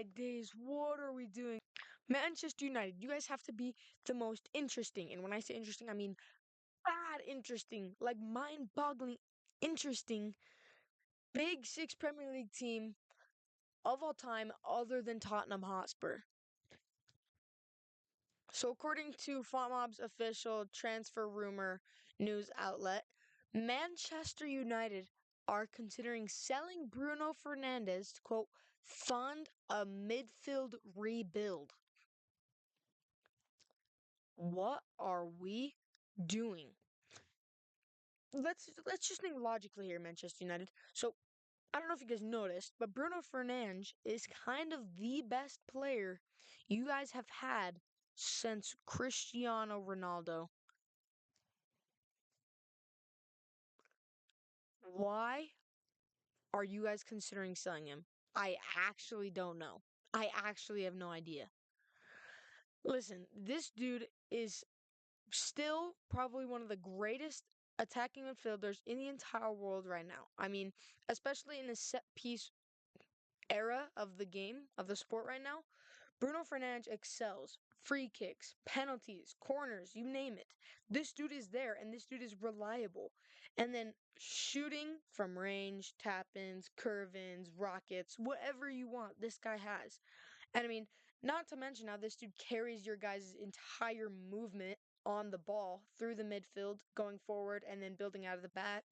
my days, what are we doing? Manchester United, you guys have to be the most interesting. And when I say interesting, I mean bad interesting, like mind boggling interesting Big Six Premier League team of all time other than Tottenham Hotspur. So, according to FOTMob's official transfer rumor news outlet, Manchester United are considering selling Bruno Fernandes to, quote, fund a midfield rebuild. What are we doing? Let's just think logically here, Manchester United. So, I don't know if you guys noticed, but Bruno Fernandes is kind of the best player you guys have had since Cristiano Ronaldo. Why are you guys considering selling him? I actually don't know. I actually have no idea. Listen, this dude is still probably one of the greatest attacking midfielders in the entire world right now. I mean, especially in the set piece era of the game, of the sport right now. Bruno Fernandes excels. Free kicks, penalties, corners, you name it. This dude is there and this dude is reliable. And then shooting from range, tap ins, curve ins, rockets, whatever you want, this guy has. And I mean, not to mention how this dude carries your guys' entire movement on the ball through the midfield, going forward and then building out of the back.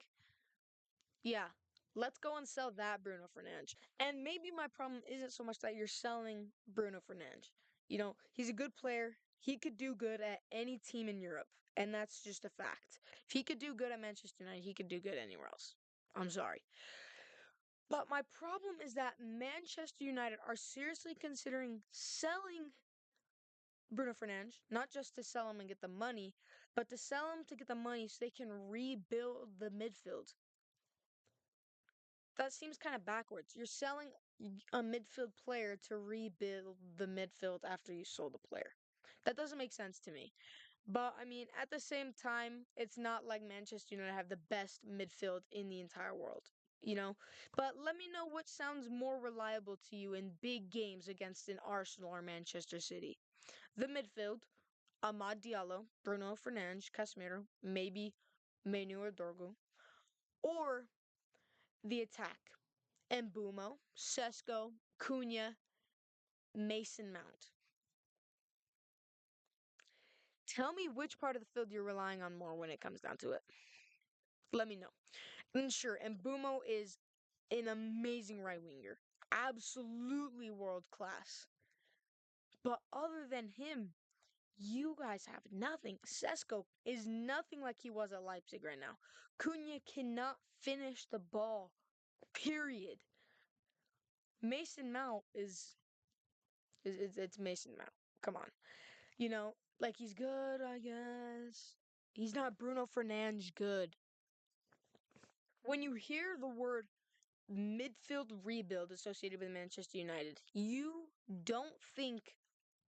Yeah, let's go and sell that Bruno Fernandes. And maybe my problem isn't so much that you're selling Bruno Fernandes. You know, he's a good player. He could do good at any team in Europe, and that's just a fact. If he could do good at Manchester United, he could do good anywhere else. I'm sorry. But my problem is that Manchester United are seriously considering selling Bruno Fernandes, not just to sell him and get the money, but to sell him to get the money so they can rebuild the midfield. That seems kind of backwards. You're selling a midfield player to rebuild the midfield after you sold the player. That doesn't make sense to me. But I mean, at the same time, it's not like Manchester United have the best midfield in the entire world, you know? But let me know what sounds more reliable to you in big games against an Arsenal or Manchester City. The midfield, Amad Diallo, Bruno Fernandes, Casemiro, maybe Menu or Dorgo. Or the attack, Mbumo, Sesko, Cunha, Mason Mount. Tell me which part of the field you're relying on more when it comes down to it. Let me know. And sure, Mbumo is an amazing right winger. Absolutely world class. But other than him, you guys have nothing. Sesko is nothing like he was at Leipzig right now. Cunha cannot finish the ball. Period. Mason Mount is it's Mason Mount. Come on. You know, like he's good, I guess. He's not Bruno Fernandes good. When you hear the word midfield rebuild associated with Manchester United, you don't think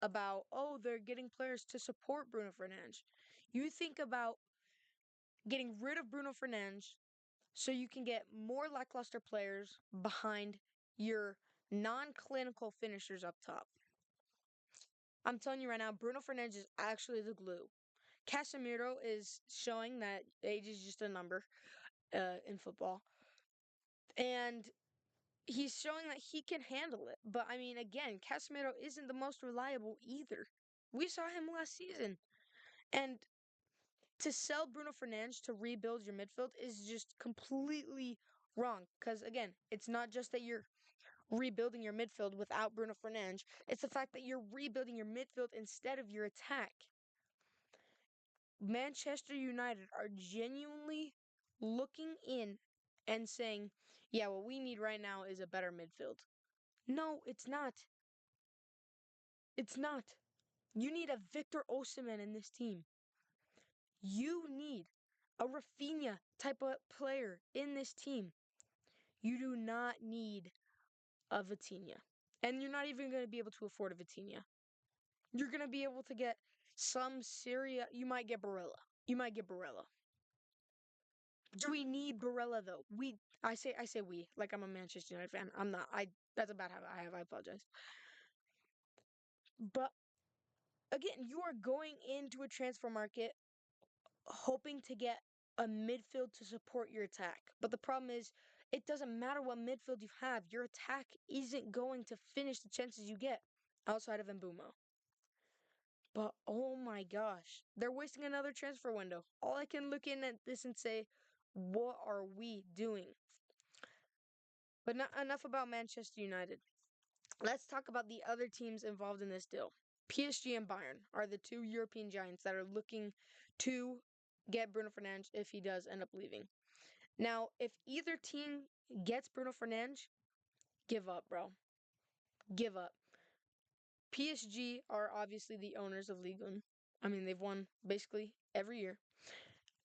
about, oh, they're getting players to support Bruno Fernandes. You think about getting rid of Bruno Fernandes so you can get more lackluster players behind your non clinical finishers up top. I'm telling you right now, Bruno Fernandes is actually the glue. Casemiro is showing that age is just a number in football. And he's showing that he can handle it. But I mean, again, Casemiro isn't the most reliable either. We saw him last season. And to sell Bruno Fernandes to rebuild your midfield is just completely wrong. Because again, it's not just that you're rebuilding your midfield without Bruno Fernandes, it's the fact that you're rebuilding your midfield instead of your attack. Manchester United are genuinely looking in and saying, yeah, what we need right now is a better midfield. No, it's not. It's not. You need a Victor Osimhen in this team. You need a Rafinha type of player in this team. You do not need a Vitinha. And you're not even going to be able to afford a Vitinha. You're going to be able to get some Syria. You might get Barella. You might get Barella. Do we need Barella though? I say we, like I'm a Manchester United fan. I'm not. That's a bad habit I have. I apologize. But again, you are going into a transfer market hoping to get a midfield to support your attack. But the problem is, it doesn't matter what midfield you have, your attack isn't going to finish the chances you get outside of Mbumo. But oh my gosh, they're wasting another transfer window. All I can look in at this and say, what are we doing? But not enough about Manchester United. Let's talk about the other teams involved in this deal. PSG and Bayern are the two European giants that are looking to get Bruno Fernandes if he does end up leaving. Now, if either team gets Bruno Fernandes, give up, bro. Give up. PSG are obviously the owners of Ligue 1. I mean, they've won basically every year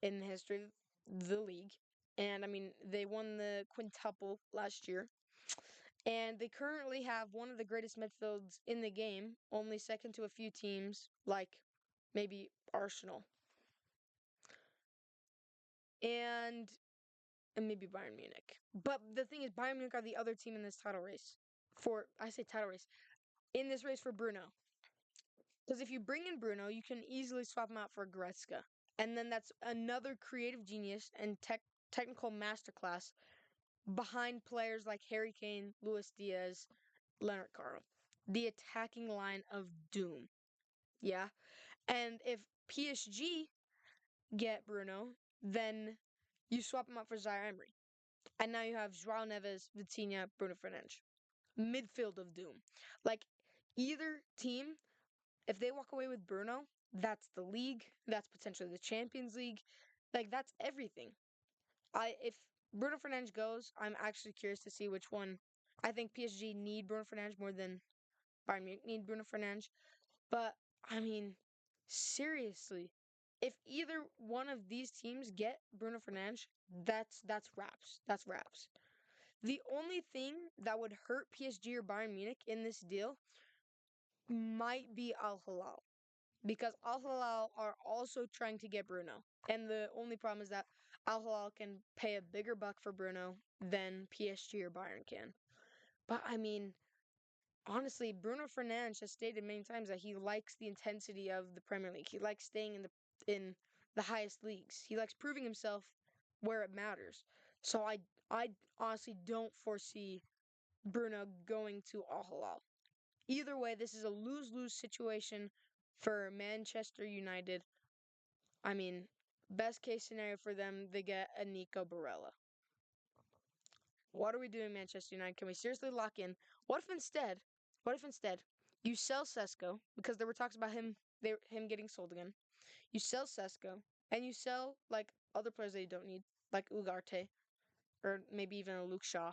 in the history of the league. And I mean, they won the quintuple last year. And they currently have one of the greatest midfields in the game, only second to a few teams like maybe Arsenal and maybe Bayern Munich. But the thing is, Bayern Munich are the other team in this title race. I say title race, in this race for Bruno. Because if you bring in Bruno, you can easily swap him out for Goretzka. And then that's another creative genius and technical masterclass behind players like Harry Kane, Luis Diaz, Leonard Carl. The attacking line of doom. Yeah. And if PSG get Bruno, then you swap him out for Zaire Emery. And now you have Joao Neves, Vitinha, Bruno Fernandes. Midfield of doom. Like either team, if they walk away with Bruno, that's the league, that's potentially the Champions League. Like that's everything. If Bruno Fernandes goes, I'm actually curious to see which one. I think PSG need Bruno Fernandes more than Bayern Munich need Bruno Fernandes. But I mean, seriously, if either one of these teams get Bruno Fernandes, that's wraps. That's wraps. The only thing that would hurt PSG or Bayern Munich in this deal might be Al Hilal because Al Hilal are also trying to get Bruno. And the only problem is that Al Hilal can pay a bigger buck for Bruno than PSG or Bayern can. But I mean, honestly, Bruno Fernandes has stated many times that he likes the intensity of the Premier League. He likes staying in the highest leagues. He likes proving himself where it matters. So I honestly don't foresee Bruno going to Al Hilal. Either way, this is a lose-lose situation for Manchester United. I mean, best case scenario for them, they get a Nico Barella. What are we doing, Manchester United? Can we seriously lock in? What if instead you sell Sesko because there were talks about him getting sold again. You sell Sesko and you sell like other players that you don't need, like Ugarte or maybe even a Luke Shaw,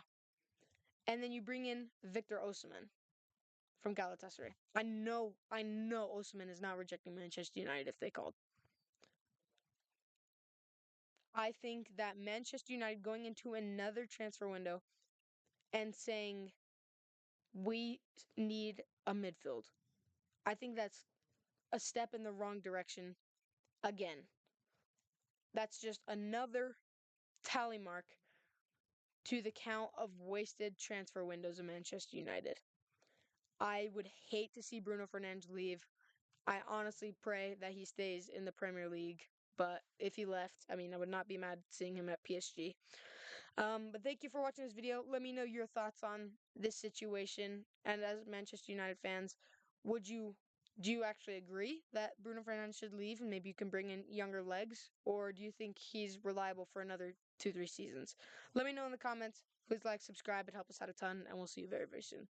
and then you bring in Victor Osimhen from Galatasaray. I know Osimhen is not rejecting Manchester United if they called. I think that Manchester United going into another transfer window and saying we need a midfield. I think that's a step in the wrong direction again. That's just another tally mark to the count of wasted transfer windows of Manchester United. I would hate to see Bruno Fernandes leave. I honestly pray that he stays in the Premier League. But if he left, I mean, I would not be mad seeing him at PSG. But thank you for watching this video. Let me know your thoughts on this situation. And as Manchester United fans, would you do you actually agree that Bruno Fernandes should leave and maybe you can bring in younger legs? Or do you think he's reliable for another 2-3 seasons? Let me know in the comments. Please like, subscribe. It helps us out a ton. And we'll see you very, very soon.